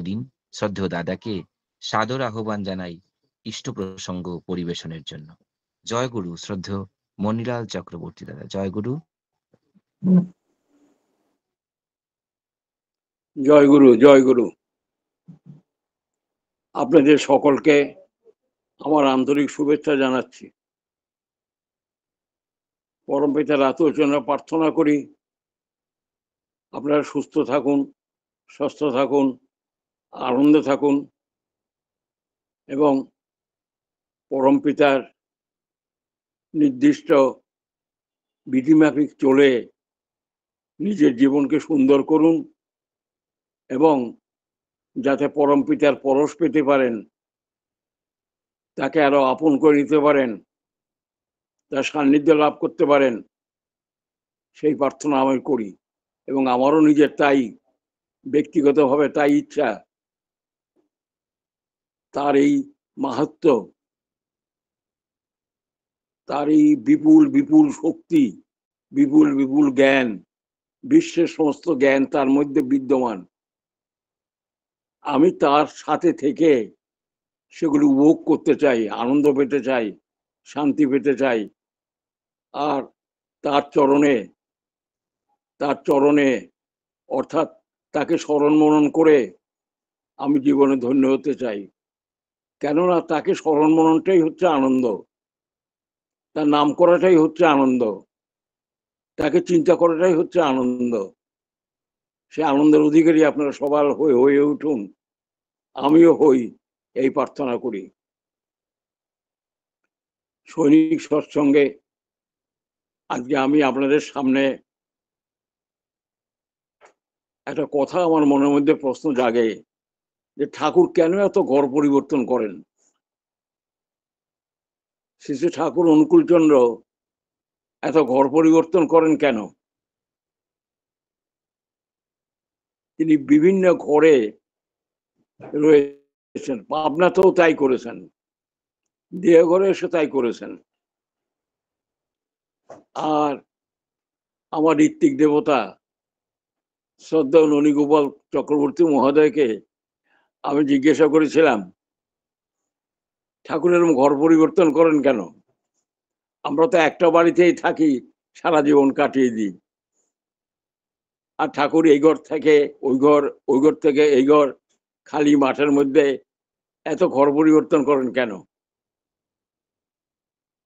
জন্মদিন শ্রদ্ধেয় দাদাকে সাদর আহ্বান জানাই ইষ্ট প্রসঙ্গ পরিবেশনের জন্য। জয় গুরু শ্রদ্ধেয় মণিলাল চক্রবর্তী দাদা। জয় গুরু। জয় গুরু, জয় গুরু। আপনাদের সকলকে আমার আন্তরিক শুভেচ্ছা জানাচ্ছি। পরমপিতার আত্মচরণে প্রার্থনা করি আপনারা সুস্থ থাকুন, সুস্থ থাকুন, আনন্দে থাকুন এবং পরমপিতার নির্দিষ্ট বিধিমাফিক চলে নিজের জীবনকে সুন্দর করুন এবং যাতে পরমপিতার পরশ পেতে পারেন, তাকে আরো আপন করে নিতে পারেন, তার সান্নিধ্য লাভ করতে পারেন, সেই প্রার্থনা আমি করি। এবং আমারও নিজের তাই ব্যক্তিগতভাবে তাই ইচ্ছা, তার এই মাহাত্ম্য, তার এই বিপুল বিপুল শক্তি, বিপুল বিপুল জ্ঞান, বিশ্বের সমস্ত জ্ঞান তার মধ্যে বিদ্যমান, আমি তার সাথে থেকে সেগুলি উপভোগ করতে চাই, আনন্দ পেতে চাই, শান্তি পেতে চাই। আর তার চরণে অর্থাৎ তাকে স্মরণ মনন করে আমি জীবনে ধন্য হতে চাই। কেননা তাকে স্মরণ মননটাই হচ্ছে আনন্দ, তার নাম করাটাই হচ্ছে আনন্দ, তাকে চিন্তা করাটাই হচ্ছে আনন্দ। সে আনন্দের অধিকারী আপনারা সবার হয়ে উঠুন, আমিও হই, এই প্রার্থনা করি। সৈনিক সৎসঙ্গে আজকে আমি আপনাদের সামনে একটা কথা আমার মনের মধ্যে প্রশ্ন জাগে যে ঠাকুর কেন এত ঘর পরিবর্তন করেন? শ্রী শ্রী ঠাকুর অনুকূলচন্দ্র এত ঘর পরিবর্তন করেন কেন? তিনি বিভিন্ন ঘরে রয়েছেন, পাবনাতেও তাই করেছেন, দেহঘরে এসে তাই করেছেন। আর আমার ঋত্বিক দেবতা শ্রদ্ধেয় ননীগোপাল চক্রবর্তী মহোদয়কে আমি জিজ্ঞাসা করেছিলাম, ঠাকুর এরকম ঘর পরিবর্তন করেন কেন? আমরা তো একটা বাড়িতেই থাকি, সারা জীবন কাটিয়ে দিই। আর ঠাকুর এই ঘর থেকে ওই ঘর, ওই ঘর থেকে এই ঘর, খালি মাঠের মধ্যে এত ঘর পরিবর্তন করেন কেন?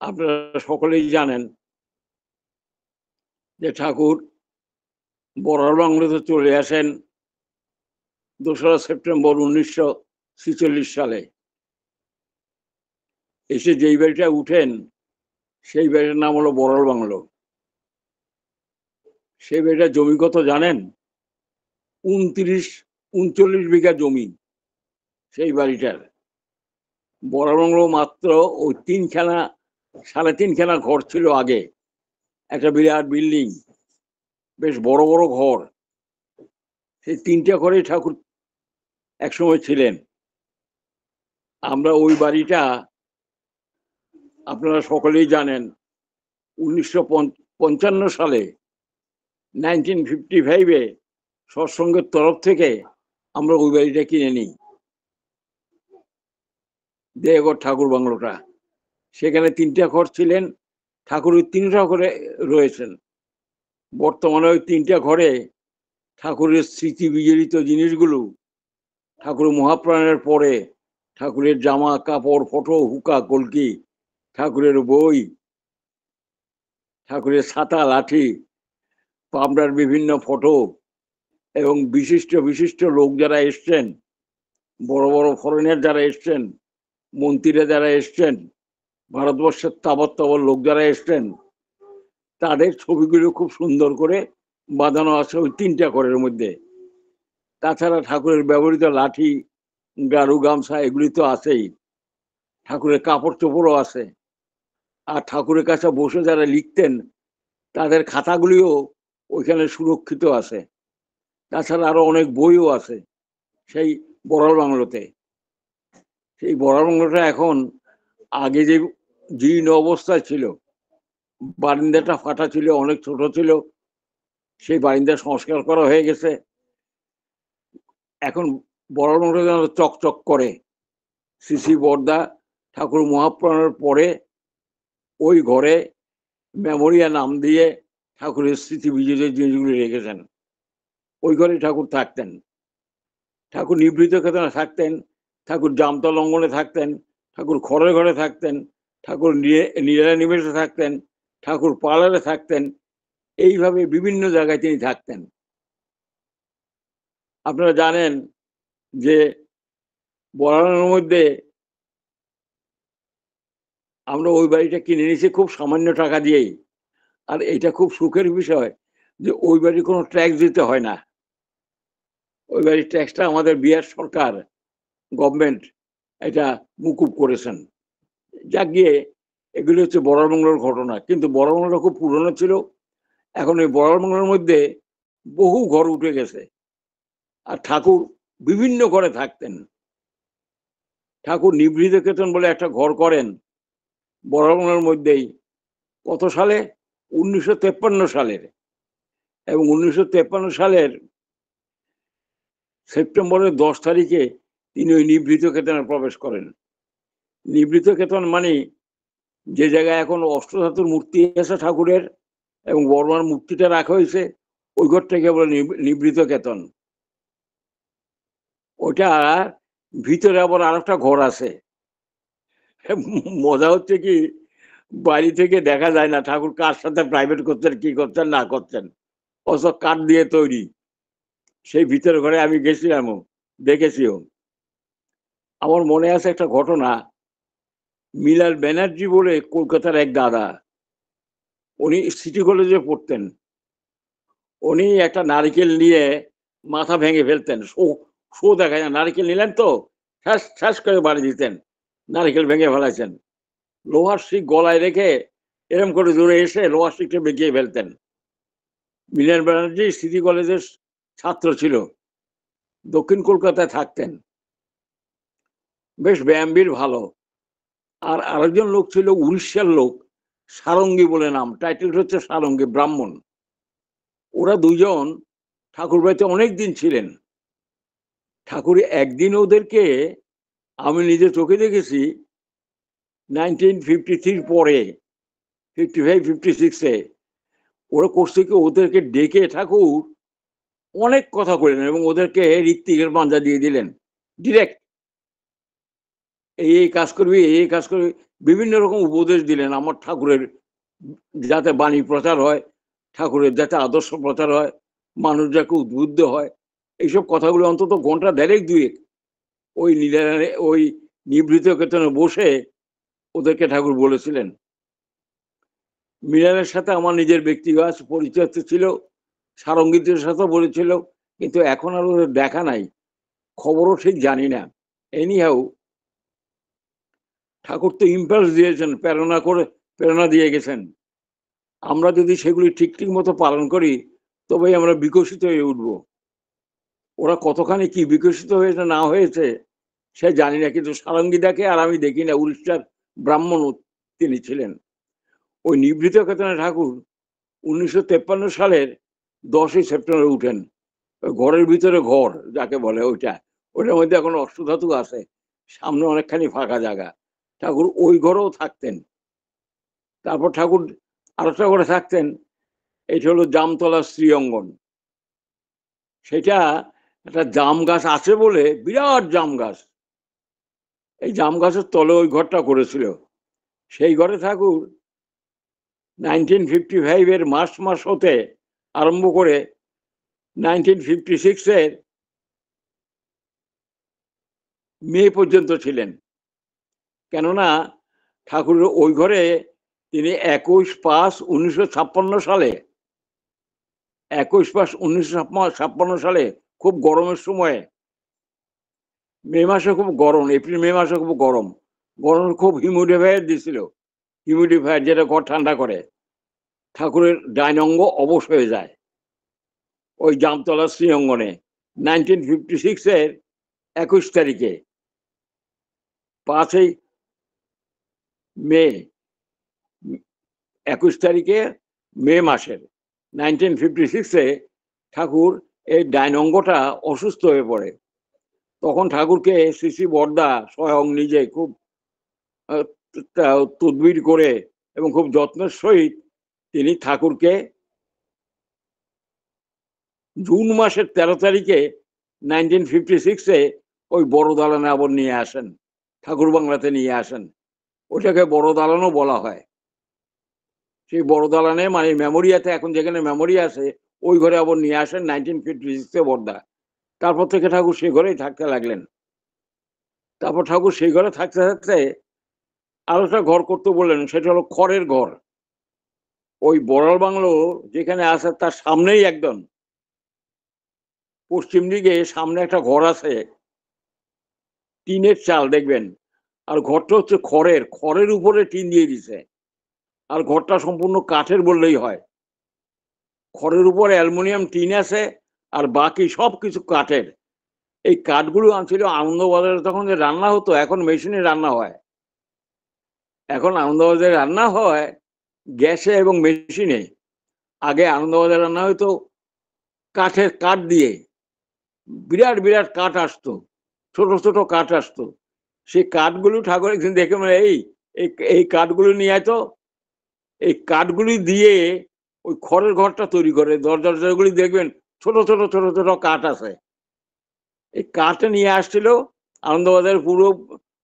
আপনারা সকলেই জানেন যে ঠাকুর বড়াল বাংলোতে চলে আসেন 2রা সেপ্টেম্বর 1946 সালে। এসে যেই বাড়িটা উঠেন সেই বাড়িটার নাম হলো বড়াল বাংলো। সেই বাড়িটার জমি কত জানেন? 39 বিঘা জমি সেই বাড়িটার। বড়াল বাংলো মাত্র ওই 3খানা 3.5খানা ঘর ছিল আগে, একটা বিরাট বিল্ডিং, বেশ বড় বড় ঘর। সেই 3টে ঘরেই ঠাকুর একসময় ছিলেন। আমরা ওই বাড়িটা আপনারা সকলেই জানেন 1955 সালে 1955-এ সৎসঙ্গের তরফ থেকে আমরা ওই বাড়িটা কিনে নিই, দেহঘর ঠাকুর বাংলোটা। সেখানে 3টে ঘর ছিলেন, ঠাকুর ওই 3টা ঘরে রয়েছেন। বর্তমানে ওই 3টে ঘরে ঠাকুরের স্মৃতি বিজড়িত জিনিসগুলো, ঠাকুরের মহাপ্রাণের পরে ঠাকুরের জামা কাপড়, ফটো, হুকা, কলকি, ঠাকুরের বই, ঠাকুরের ছাতা, লাঠি, পাবনার বিভিন্ন ফটো এবং বিশিষ্ট বিশিষ্ট লোক যারা এসছেন, বড় বড় ফরেনের যারা এসছেন, মন্ত্রীরা যারা এসছেন, ভারতবর্ষের তাবৎ লোক যারা এসছেন, তাদের ছবিগুলো খুব সুন্দর করে বাঁধানো আছে ওই 3টে ঘরের মধ্যে। তাছাড়া ঠাকুরের ব্যবহৃত লাঠি, গারু, গামছা এগুলি তো আছেই, ঠাকুরের কাপড় চোপড়ও আছে। আর ঠাকুরের কাছে বসে যারা লিখতেন তাদের খাতাগুলিও ওইখানে সুরক্ষিত আছে। তাছাড়া আরো অনেক বইও আছে সেই বড়াল বাংলোতে। সেই বড়াল বাংলোটা এখন আগে যে জীর্ণ অবস্থায় ছিল, বারিন্দাটা ফাটা ছিল, অনেক ছোট ছিল, সেই বারিন্দা সংস্কার করা হয়ে গেছে। এখন বড়ালমোড়া যেন চকচক করে। শ্রী বরদা ঠাকুর মহাপ্রাণের পরে ওই ঘরে মেমোরিয়া নাম দিয়ে ঠাকুরের স্মৃতি বিজড়িত জিনিসগুলি রেখেছেন। ওই ঘরে ঠাকুর থাকতেন, ঠাকুর নিভৃত কেতনে থাকতেন, ঠাকুর জামতল অঙ্গনে থাকতেন, ঠাকুর খড়ের ঘরে থাকতেন, ঠাকুর নীলা নিবেশে থাকতেন, ঠাকুর পার্লারে থাকতেন। এইভাবে বিভিন্ন জায়গায় তিনি থাকতেন। আপনারা জানেন যে বরানোর মধ্যে আমরা ওই বাড়িটা কিনে নিয়েছি খুব সামান্য টাকা দিয়েই। আর এটা খুব সুখের বিষয় যে ওই বাড়ি কোনো ট্যাক্স দিতে হয় না। ওই বাড়ির ট্যাক্সটা আমাদের বিহার সরকার, গভর্নমেন্ট এটা মুকুব করেছেন। যাক গিয়ে, এগুলো হচ্ছে বড়ালমোড়ার ঘটনা। কিন্তু বড়ালমোড়া খুব পুরনো ছিল। এখন এই বড়ালমোড়ার মধ্যে বহু ঘর উঠে গেছে। আর ঠাকুর বিভিন্ন ঘরে থাকতেন। ঠাকুর নিভৃত কেতন বলে একটা ঘর করেন বড়ালমোড়ার মধ্যেই। কত সালে? 1953 সালের। এবং 1953 সালের সেপ্টেম্বরের 10 তারিখে তিনি ওই নিভৃত কেতনে প্রবেশ করেন। নিভৃত কেতন মানে যে জায়গায় এখন অষ্টধাতুর মূর্তি আছে ঠাকুরের এবং বড়মার মূর্তিটা রাখা হয়েছে, ওই ঘরটাকে বলে নিভৃত কেতন। ওটা ভিতরে আবার আর একটা ঘর আছে। মজা হচ্ছে কি, বাড়ি থেকে দেখা যায় না ঠাকুর কার সাথে প্রাইভেট করছেন, কি করছেন না করছেন। অত কাঠ দিয়ে তৈরি। সেই ভিতরে ঘরে আমি গেছিলামও, দেখেছিও। আমার মনে আছে একটা ঘটনা। মিলার ব্যানার্জি বলে কলকাতার এক দাদা, উনি সিটি কলেজে পড়তেন। উনি একটা নারিকেল নিয়ে মাথা ভেঙে ফেলতেন। শো দেখা যায়, নারিকেল নিলেন তো ঠাস ঠাস করে বাড়ি দিতেন, নারিকেল ভেঙে ফেলাইছেন। লোহার শিক গলায় রেখে এরম করে জোরে এসে লোহার শিকটা বেঁকিয়ে ফেলতেন। মিলার ব্যানার্জি সিটি কলেজের ছাত্র ছিল, দক্ষিণ কলকাতায় থাকতেন, বেশ ব্যায়ামবীর ভালো। আর আরেকজন লোক ছিল উড়িষ্যার লোক, সারঙ্গী বলে নাম, টাইটেল হচ্ছে সারঙ্গী, ব্রাহ্মণ। ওরা দুজন ঠাকুর বাড়িতে অনেকদিন ছিলেন। ঠাকুর একদিন ওদেরকে, আমি নিজে চোখে দেখেছি, 1953 পরে, 55-56-এ ওরা করছে কি, ওদেরকে ডেকে ঠাকুর অনেক কথা কইলেন এবং ওদেরকে ঋত্বিকের পাঞ্জা দিয়ে দিলেন ডিরেক্ট। এই কাজ করবি, এই কাজ করবি, বিভিন্ন রকম উপদেশ দিলেন আমার ঠাকুরের, যাতে বাণী প্রচার হয়, ঠাকুরের যাতে আদর্শ প্রচার হয়, মানুষ যাতে উদ্বুদ্ধ হয়। এইসব কথাগুলো অন্তত ঘন্টা দেড়েক দুয়েক ওই ওই নিভৃত কেতনে বসে ওদেরকে ঠাকুর বলেছিলেন। মিলানের সাথে আমার নিজের ব্যক্তিগত পরিচয় ছিল, সারঙ্গীদের সাথেও বলেছিল, কিন্তু এখন আর ওদের দেখা নাই, খবরও ঠিক জানি না। এনিহাউ, ঠাকুর তো ইম্পালস দিয়েছেন, প্রেরণা দিয়ে গেছেন। আমরা যদি সেগুলি ঠিক ঠিক মতো পালন করি, তবেই আমরা বিকশিত হয়ে উঠব। ওরা কতখানি কি বিকশিত হয়েছে না হয়েছে সে জানি না, কিন্তু সারঙ্গী দেখে আর আমি দেখি না। উড়িষ্যার ব্রাহ্মণ তিনি ছিলেন। ওই নিভৃত কেতনে ঠাকুর 1953 সালের 10ই সেপ্টেম্বর উঠেন। ঘরের ভিতরে ঘর যাকে বলে, ওইটার মধ্যে এখন অষ্টধাতু আছে, সামনে অনেকখানি ফাঁকা জায়গা। ঠাকুর ওই ঘরেও থাকতেন। তারপর ঠাকুর আরেকটা ঘরে থাকতেন, এটা হলো জামতলা শ্রীঅঙ্গন। সেটা একটা জাম গাছ আছে বলে, বিরাট জাম গাছ, এই জাম গাছের তলে ওই ঘরটা করেছিল। সেই ঘরে ঠাকুর 1955-এর মার্চ মাস হতে আরম্ভ করে 1956-এর মে পর্যন্ত ছিলেন। কেননা ঠাকুরের ওই ঘরে তিনি 21/5/1956 সালে, 21/5/1956 সালে খুব গরমের সময়ে, মে মাসে খুব গরম, এপ্রিল মে মাসে খুব গরম, গরম খুব হিউমিডিফায়ার দিছিল, হিউমিডিফায়ার যেটা ঘর ঠান্ডা করে। ঠাকুরের ডাইনঙ্গ অবশ হয়ে যায় ওই জামতলা শ্রীঅঙ্গনে 1956-এর 21 তারিখে, 5ই মে, 21 তারিখে মে মাসের 1956-এ ঠাকুর এই ডাইনঙ্গটা অসুস্থ হয়ে পড়ে। তখন ঠাকুরকে শ্রী শ্রী বরদা স্বয়ং নিজে খুব তদবির করে এবং খুব যত্নের সহিত তিনি ঠাকুরকে জুন মাসের 13 তারিখে 1956-এ ওই বড় দালানে আবার নিয়ে আসেন, ঠাকুর বাংলাতে নিয়ে আসেন। ওটাকে বড় দালানও বলা হয়। সেই বড় দালানে মানে মেমোরিয়াতে, এখন যেখানে মেমোরি আছে ওই ঘরে আবার নিয়ে আসেন 1956-এ বরদা। তারপর থেকে ঠাকুর সেই ঘরেই থাকতে লাগলেন। তারপর ঠাকুর সেই ঘরে থাকতে থাকতে আরো একটা ঘর করতে বললেন, সেটা হলো খড়ের ঘর। ওই বড়াল বাংলো যেখানে আছে তার সামনেই একদম পশ্চিম দিকে সামনে একটা ঘর আছে, টিনের চাল দেখবেন, আর ঘরটা হচ্ছে খড়ের, খড়ের উপরে টিন দিয়ে দিছে, আর ঘরটা সম্পূর্ণ কাঠের বললেই হয়। খড়ের উপরে অ্যালুমিনিয়াম টিন আছে, আর বাকি সব কিছু কাঠের। এই কাঠগুলো আনছিল আনন্দবাজারে, তখন যে রান্না হতো, এখন মেশিনে রান্না হয়। এখন আনন্দবাজারে রান্না হয় গ্যাসে এবং মেশিনে। আগে আনন্দবাজারে রান্না হয়তো কাঠের, কাঠ দিয়ে বিরাট বিরাট কাঠ আসতো, ছোট ছোট কাঠ আসতো। সেই কাঠগুলো ঠাকুর একদিন দেখে মানে এই কাঠগুলো নিয়ে আয় তো, এই কাঠগুলি দিয়ে ওই খড়ের ঘরটা তৈরি করে। দরজাগুলি দেখবেন ছোট ছোট ছোট ছোট কাঠ আছে। এই কাঠ নিয়ে আসছিল আনন্দবাজারে পুরো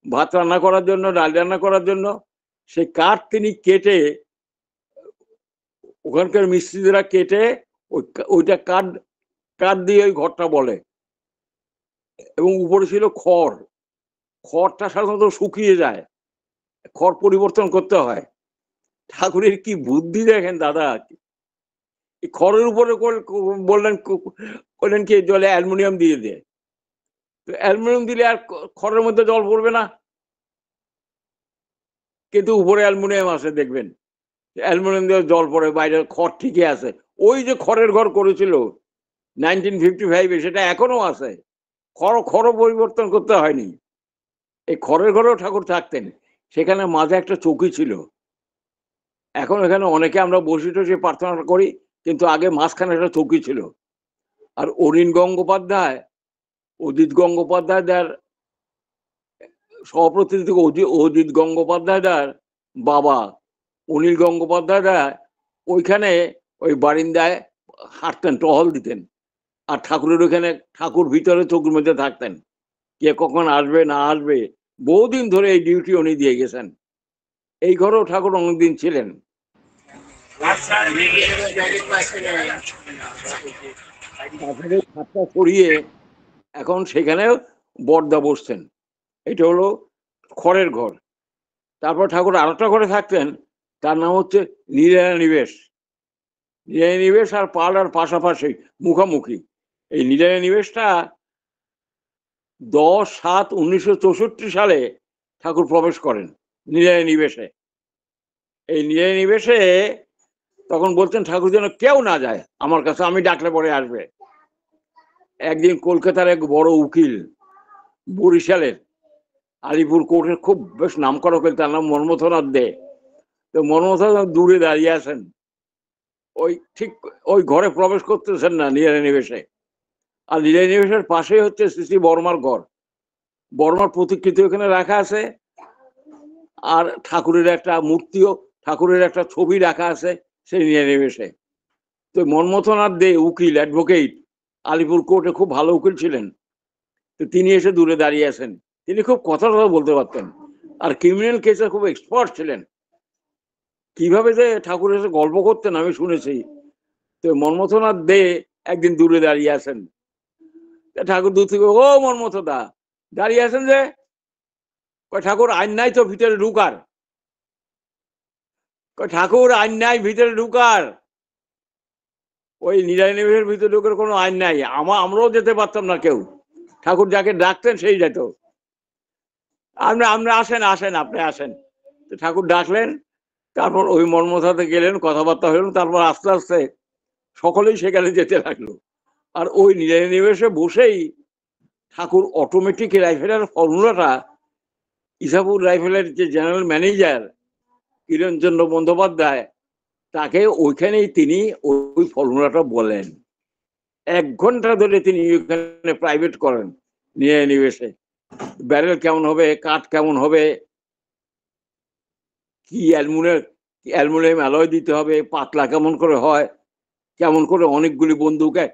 ভাত রান্না করার জন্য, ডাল রান্না করার জন্য। সেই কাঠ তিনি কেটে, ওখানকার মিস্ত্রিরা কেটে ওইটা কাঠ, কাঠ দিয়ে ওই ঘরটা বলে। এবং উপরে ছিল খড়। খড়টা সাধারণত শুকিয়ে যায়, খড় পরিবর্তন করতে হয়। ঠাকুরের কি বুদ্ধি দেখেন দাদা! খড়ের উপরে বললেন কি জলে অ্যালুমিনিয়াম দিয়ে দে। তো অ্যালুমিনিয়াম দিলে আর খড়ের মধ্যে জল পড়বে না, কিন্তু উপরে অ্যালুমিনিয়াম আছে দেখবেন, অ্যালুমিনিয়াম দিয়ে জল পড়ে, বাইরে খড় ঠিকই আছে। ওই যে খড়ের ঘর করেছিল 1955-এ, সেটা এখনো আছে। খড় পরিবর্তন করতে হয়নি। এই খড়ের ঘরেও ঠাকুর থাকতেন। সেখানে মাঝে একটা চৌকি ছিল। এখন এখানে অনেকে আমরা বসে টসে প্রার্থনা করি, কিন্তু আগে মাঝখানে একটা চৌকি ছিল। আর অনিল গঙ্গোপাধ্যায়, অজিত গঙ্গোপাধ্যায়দার সহপ্রতিনিধি অজিত গঙ্গোপাধ্যায়দার বাবা অনিল গঙ্গোপাধ্যায়দা ওইখানে ওই বারিন্দায় হাঁটতেন, টহল দিতেন। আর ঠাকুরের ওইখানে, ঠাকুর ভিতরে চৌকির মধ্যে থাকতেন, কে কখন আসবে না আসবে। বহুদিন ধরে এই ডিউটি উনি দিয়ে গেছেন। এই ঘরেও ঠাকুর অনেকদিন ছিলেন। ছাদটা সরিয়ে এখন সেখানে বরদা বসতেন। এটা হলো খড়ের ঘর। তারপর ঠাকুর আরেকটা ঘরে থাকতেন, তার নাম হচ্ছে নীলায়ণ নিবেশ। নীলায়ণ নিবেশ আর পার্লার পাশাপাশি, মুখামুখি। এই নীলায়ণ নিবেশটা 10/7/1964 সালে ঠাকুর প্রবেশ করেন নীলায়ণ নিবেশে। এই নীলায়ণ নিবেশে তখন বলতেন ঠাকুর যেন কেউ না যায় আমার কাছে, আমি ডাকলে পরে আসবে। একদিন কলকাতার এক বড় উকিল, বরিশালের আলিপুর কোর্টের খুব বেশ নাম করা উকিল, তার নাম মন্মথনাথ দে। তো মন্মথনাথ দূরে দাঁড়িয়ে আছেন, ওই ঠিক ওই ঘরে প্রবেশ করতেছেন না নীলায়ণ নিবেশে। আর নীলায়ণ নিবেশের পাশেই হচ্ছে শ্রী শ্রী বর্মার ঘর। বর্মার প্রতিকৃতি ওখানে রাখা আছে, আর ঠাকুরের একটা মূর্তিও, ঠাকুরের একটা ছবি রাখা আছে সেই নীলায়ণ নিবেশে। তো মন্মথনাথ দে উকিল, অ্যাডভোকেট, আলিপুর কোর্টে খুব ভালো উকিল ছিলেন। তো তিনি এসে দূরে দাঁড়িয়ে আছেন। তিনি খুব কথা বলতে পারতেন, আর ক্রিমিনাল কেসে খুব এক্সপার্ট ছিলেন। কিভাবে যে ঠাকুর এসে গল্প করতেন আমি শুনেছি। তো মন্মথনাথ দে একদিন দূরে দাঁড়িয়ে আছেন। ঠাকুর দূর থেকে, ও মন্মথদা দাঁড়িয়ে আছেন যে? ঠাকুর আইন নাই তো ভিতরে ঢুকার। ঠাকুর আইন নাই ভিতরে ঢুকার। ওই নীলায়ণ নিবেশের ভিতরে ঢুকার কোনো আইন নাই। আমরাও যেতে পারতাম না কেউ। ঠাকুর যাকে ডাকতেন সেই যেত। আমরা আসেন আসেন, আপনি আসেন। ঠাকুর ডাকলেন, তারপর ওই মর্মথাতে গেলেন, কথাবার্তা হলেন। তারপর আস্তে আস্তে সকলেই সেখানে যেতে লাগলো। আর ওই নীলায়ণ নিবেশে বসেই ঠাকুর অটোমেটিক রাইফেলের ফর্মুলাটা, ইসাপুর রাইফেলের যে জেনারেল ম্যানেজার কিরণচন্দ্র বন্দ্যোপাধ্যায়, তাকে ওইখানেই তিনি ওই ফর্মুলাটা বলেন। 1 ঘন্টা ধরে তিনি ওইখানে প্রাইভেট করেন, নিবেশে ব্যারেল কেমন হবে, কাঠ কেমন হবে, কি অ্যালুমিনিয়াম অ্যালয় দিতে হবে, পাতলা কেমন করে হয়, কেমন করে অনেকগুলি বন্দুকে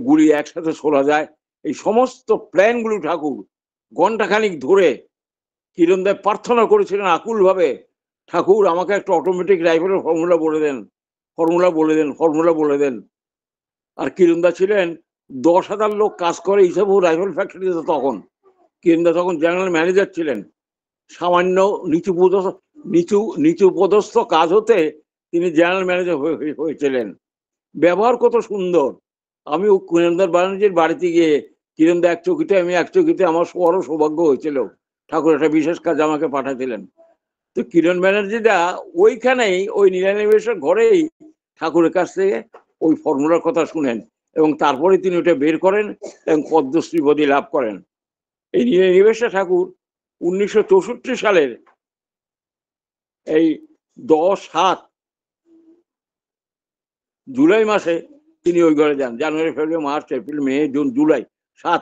গুলি একসাথে ছোড়া যায়, এই সমস্ত প্ল্যানগুলো ঠাকুর ঘন্টাখানিক ধরে কিরণদেব প্রার্থনা করেছিলেন আকুল ভাবে, ঠাকুর আমাকে একটা অটোমেটিক রাইফেলের ফর্মুলা বলে দেন, ফর্মুলা বলে দেন, ফর্মুলা বলে দেন। আর কিরণদা ছিলেন 10,000 লোক কাজ করে হিসাবে রাইফেল ফ্যাক্টরিতে তখন। কিরণদা তখন জেনারেল ম্যানেজার ছিলেন। সামান্য নিচু পদস্থ কাজ হতে তিনি জেনারেল ম্যানেজার হয়েছিলেন। ব্যবহার কত সুন্দর। আমি কিরণদার ব্যানার্জির বাড়িতে গিয়ে কিরণদা এক চকিতে, আমি এক চকিতে, আমার বড় সৌভাগ্য হয়েছিল। ঠাকুর একটা বিশেষ কাজ আমাকে পাঠাছিলেন। তো কিরণ ব্যানার্জিদা ওইখানেই ওই নীলানিবেশের ঘরেই ঠাকুরের কাছ থেকে ওই ফর্মুলার কথা শুনেন এবং তারপরে তিনি ওটা বের করেন এবং পদ্মশ্রী পদবী লাভ করেন। এই নীলানিবেশে ঠাকুর 1964 সালের এই 10/7 জুলাই মাসে তিনি ওই ঘরে যান। জানুয়ারি, ফেব্রুয়ারি, মার্চ, এপ্রিল, মে, জুন, জুলাই, 7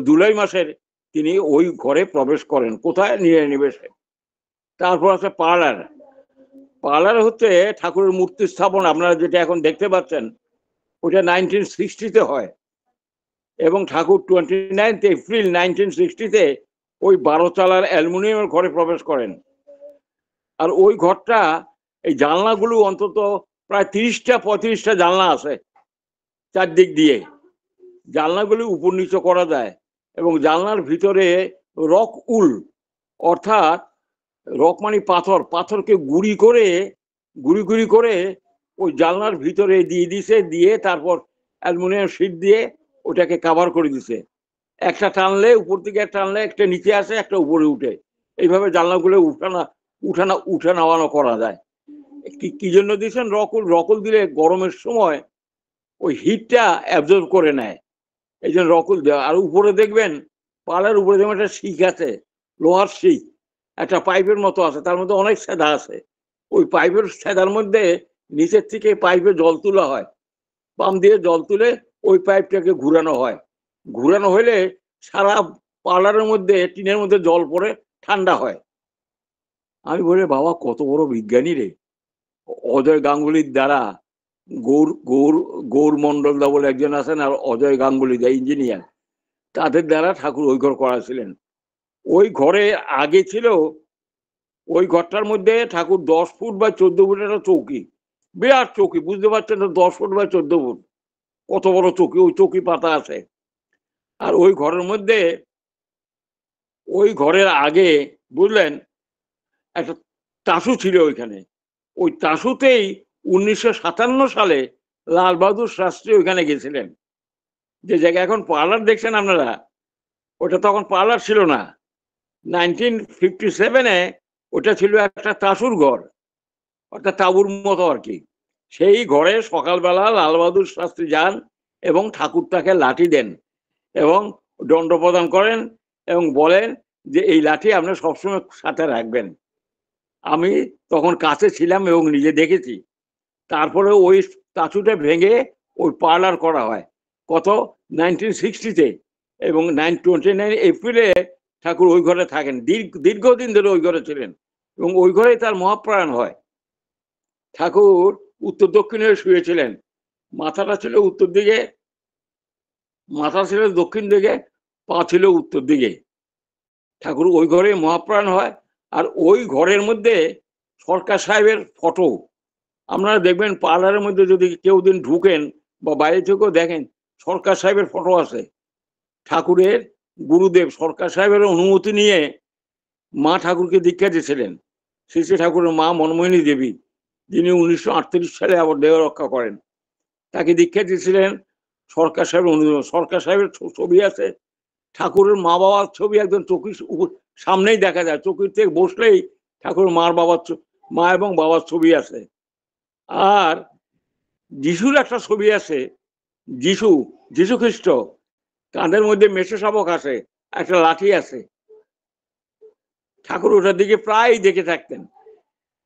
জুলাই মাসের তিনি ওই ঘরে প্রবেশ করেন। কোথায়? নীলানিবেশে। তারপর আছে পার্লার। পার্লার হচ্ছে ঠাকুরের মূর্তি স্থাপন, আপনারা যেটা এখন দেখতে পাচ্ছেন, ওটা 1960-তে হয় এবং ঠাকুর 29 এপ্রিল 1960-তে ওই 12 তলার অ্যালুমিনিয়ামের ঘরে প্রবেশ করেন। আর ওই ঘরটা, এই জানলাগুলো অন্তত প্রায় 30-35টা জানলা আছে চারদিক দিয়ে। জানলাগুলি উপর নিচে করা যায় এবং জানলার ভিতরে রক উল, অর্থাৎ রক মানে পাথর, পাথরকে গুঁড়ি করে ওই জানলার ভিতরে দিয়ে দিছে, দিয়ে তারপর অ্যালুমিনিয়াম শীট দিয়ে ওটাকে কাভার করে দিছে। একটা টানলে উপর দিকে টানলে একটা নিচে আসে, একটা উপরে উঠে, এইভাবে জানলাগুলো উঠা নামানো করা যায়। কি জন্য দিয়েছেন? রকুল দিলে গরমের সময় ওই হিটটা অ্যাবজর্ব করে নেয়, এই জন্য রকুল দেওয়া। আর উপরে দেখবেন, পালার উপরে দেখবেন একটা শিক আছে, লোহার শিক, একটা পাইপের মতো আছে, তার মধ্যে অনেক সেদা আছে। ওই পাইপের সেদার মধ্যে নিচের থেকে পাইপে জল তোলা হয়, পাম্প দিয়ে জল তুলে ওই পাইপটাকে ঘুরানো হয়। ঘুরানো হলে সারা পার্লারের মধ্যে, টিনের মধ্যে জল পড়ে ঠান্ডা হয়। আমি বলি, বাবা কত বড় বিজ্ঞানী রে! অজয় গাঙ্গুলির দ্বারা, গৌর মন্ডলদা বলে একজন আছেন, আর অজয় গাঙ্গুলি দা ইঞ্জিনিয়ার, তাদের দ্বারা ঠাকুর ওই ঘর করাছিলেন। ওই ঘরে আগে ছিল, ওই ঘরটার মধ্যে ঠাকুর 10 ফুট বা 14 ফুট একটা চৌকি, বিরাট চৌকি, বুঝতে পারছেন না, 10 ফুট বা 14 ফুট কত বড় চৌকি, ওই চৌকি পাতা আছে। আর ওই ঘরের মধ্যে, ওই ঘরের আগে বুঝলেন একটা তাসু ছিল ওইখানে। ওই তাসুতেই 1957 সালে লাল বাহাদুর শাস্ত্রী ওইখানে গেছিলেন। যে জায়গায় এখন পার্লার দেখছেন আপনারা, ওটা তখন পার্লার ছিল না। 1957-এ ওটা ছিল একটা তাসুর ঘর, অর্থাৎ তাঁবুর মতো আর কি। সেই ঘরে সকালবেলা লাল বাহাদুর শাস্ত্রী যান এবং ঠাকুর তাকে লাঠি দেন এবং দণ্ড প্রদান করেন এবং বলেন যে এই লাঠি আপনি সবসময় সাথে রাখবেন। আমি তখন কাছে ছিলাম এবং নিজে দেখেছি। তারপরে ওই স্ট্যাচুটা ভেঙে ওই পার্লার করা হয় কত 1960-তে, এবং 29 এপ্রিলে ঠাকুর ওই ঘরে থাকেন, দীর্ঘদিন ধরে ওই ঘরে ছিলেন এবং ওই ঘরে তার মহাপ্রয়াণ হয়। ঠাকুর উত্তর দক্ষিণে শুয়েছিলেন, মাথাটা ছিল উত্তর দিকে, মাথা ছিল দক্ষিণ দিকে, পা ছিল উত্তর দিকে। ঠাকুর ওই ঘরে মহাপ্রয়াণ হয়। আর ওই ঘরের মধ্যে সরকার সাহেবের ফটো আপনারা দেখবেন, পার্লারের মধ্যে যদি কেউ দিন ঢুকেন বা বাইরে থেকেও দেখেন, সরকার সাহেবের ফটো আছে। ঠাকুরের গুরুদেব সরকার সাহেবের অনুমতি নিয়ে মা ঠাকুরকে দীক্ষা দিয়েছিলেন। শ্রী শ্রী ঠাকুরের মা মনমোহিনী দেবী, যিনি 1938 সালে আবার দেহ রক্ষা করেন, তাকে দীক্ষা দিয়েছিলেন সরকার সাহেবের অনুমতি। সরকার সাহেবের ছবি আছে, ঠাকুরের মা বাবার ছবি একদম চোখের সামনেই দেখা যায়, চোখের থেকে বসলেই ঠাকুরের মা এবং বাবার ছবি আছে। আর যিশুর একটা ছবি আছে, যিশু খ্রিস্ট, কাঁধের মধ্যে মেষে শাবক আছে, একটা লাঠি আছে। ঠাকুর ওটার দিকে প্রায় দেখে থাকতেন।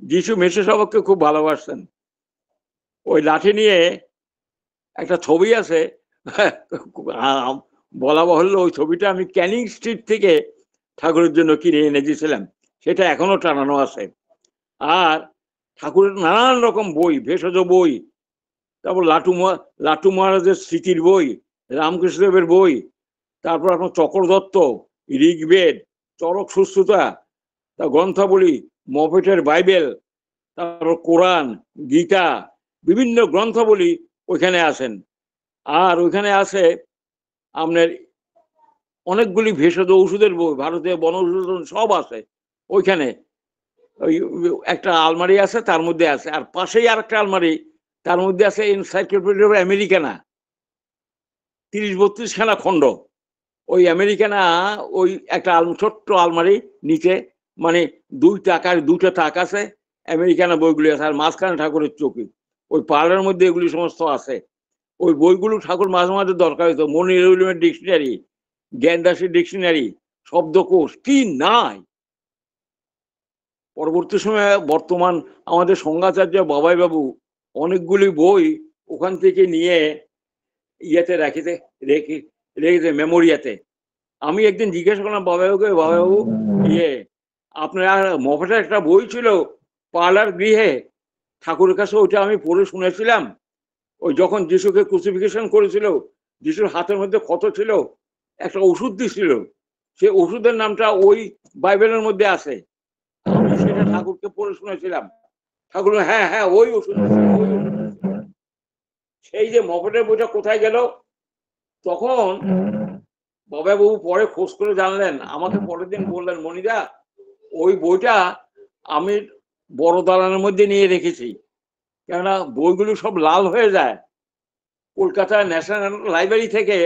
যিশু মেষে শাবককে খুব ভালোবাসতেন। ওই লাঠি নিয়ে একটা ছবি আছে, বলা বাহুল্য ওই ছবিটা আমি ক্যানিং স্ট্রিট থেকে ঠাকুরের জন্য কিনে এনে দিয়েছিলাম, সেটা এখনো টানানো আছে। আর ঠাকুরের নানান রকম বই, ভেষজ বই, তারপর লাটু মহারাজের স্মৃতির বই, রামকৃষ্ণদেবের বই, তারপর আপনার চক্রদত্ত, ঋগ্বেদ, চরক সুশ্রুতা, তা গ্রন্থাবলী, মফেটের বাইবেল, তারপর কোরআন, গীতা, বিভিন্ন গ্রন্থাবলী ওইখানে আছেন। আর ওইখানে আছে আপনার অনেকগুলি ভেষজ ওষুধের বই, ভারতীয় বন ঔষধ সব আছে ওইখানে। ওই একটা আলমারি আছে, তার মধ্যে আছে। আর পাশেই আর একটা আলমারি, তার মধ্যে আছে এনসাইক্লোপিডিয়া অফ আমেরিকানা, 30-32 খানা খণ্ড। ওই আমেরিকানা, ওই একটা ছোট্ট আলমারি নিচে, মানে 2 টাকার 2টা তাক আছে, আমেরিকানা বইগুলি আছে। আর মাঝখানে ঠাকুরের চৌকি, ওই পার্লার মধ্যে এগুলি সমস্ত আছে। ওই বইগুলো ঠাকুর মাঝে মাঝে দরকার হতো। মনিরুলের ডিকশনারি, জ্ঞানদাসের ডিকশনারি, শব্দকোষ, কি নাই। পরবর্তী সময়ে বর্তমান আমাদের সংঘাচার্য বাবাই বাবু অনেকগুলি বই ওখান থেকে নিয়ে ইয়েতে রেখেছে মেমোরিয়াতে। আমি একদিন জিজ্ঞাসা করলাম বাবাবাবুকে, বাবাবাবু আপনার মফেটের একটা বই ছিল পার্লার গৃহে, ঠাকুরের কাছে ওইটা আমি পড়ে শুনেছিলাম। ওই যখন যিশুকে ক্রুসিফিকেশন করেছিল, যিশুর হাতের মধ্যে ক্ষত ছিল, একটা ওষুধ দিছিল, সে ওষুধের নামটা ওই বাইবেলের মধ্যে আছে। আমি সেটা ঠাকুরকে পড়ে শুনেছিলাম। ঠাকুর হ্যাঁ হ্যাঁ ওই ওষুধ। সেই যে মফেটের বইটা কোথায় গেল, তখন বাবাবু পরে খোঁজ করে জানলেন, আমাকে পরের দিন বললেন, মনিদা ওই বইটা আমি বড় দালানের মধ্যে নিয়ে রেখেছি, কেননা বইগুলো সব লাল হয়ে যায়। কলকাতা ন্যাশনাল লাইব্রেরি থেকে